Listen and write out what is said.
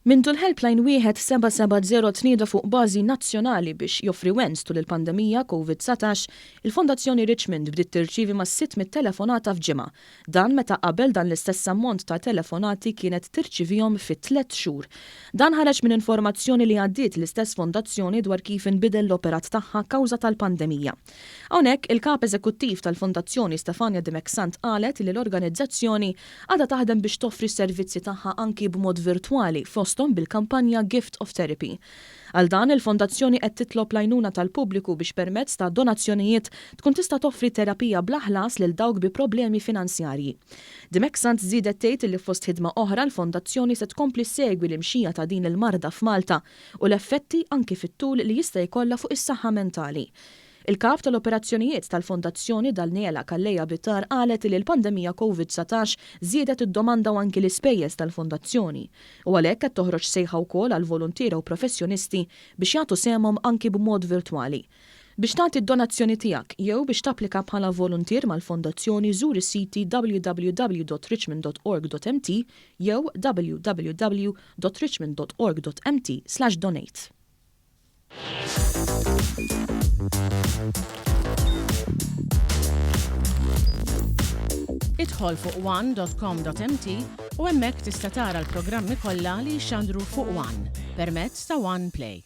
Mintu l-helpline 1770 tnieda fuq bażi nazzjonali biex joffri wens tul il-pandemija COVID-19, il-Fondazzjoni Richmond bdiet tirċievi mas-sitt mit-telefonata f'ġimgħa. Dan meta qabel dan l-istess ammont ta' telefonati kienet tirċivihom fi 3 xhur. Dan ħareġ minn informazzjoni li għaddiet l-istess fondazzjoni dwar kif inbidel l-operat tagħha kawża tal-pandemija. Hawnhekk il-Kap eżekuttiv tal-Fondazzjoni Stefania Dimech Sant qalet li l-organizzazzjoni għadha taħdem biex toffri s-servizzi tagħha anki b'mod virtwali bil-kampanja Gift of Therapy. Għal dan il-Fondazzjoni qed titlob l-għajnuna tal-pubbliku biex permezz ta' donazzjonijiet tkun tista' toffri terapija bla ħlas lil dawk bi problemi finanzjarji. Dimech Sant żiedet tgħid li fost ħidma oħra l-Fondazzjoni se tkompli segwi l-imxija ta' din il-marda f'Malta u l-effetti anki fit-tul li jista' jkollha fuq is-saħħa mentali. Il-Kap tal-operazzjonijiet tal-Fondazzjoni dal-Niela Kalleja Bittar qalet li l-pandemija COVID-19 żiedet id-domanda u anki l-ispejjeż tal-Fondazzjoni. U għalhekk qed toħroġ sejħa wkoll għal volontiera u professjonisti biex jagħtu semhom anki b'mod virtwali. Biex tagħti d-donazzjoni tiegħek jew biex tapplika bħala volontier mal-Fondazzjoni żur is-siti www.richmond.org.mt jew www.richmond.org.mt/donate. Idħol fuq one.com.mt u hemmhekk tista' tara l-programmi kollha li jxandru fuq One permezz ta' One Play.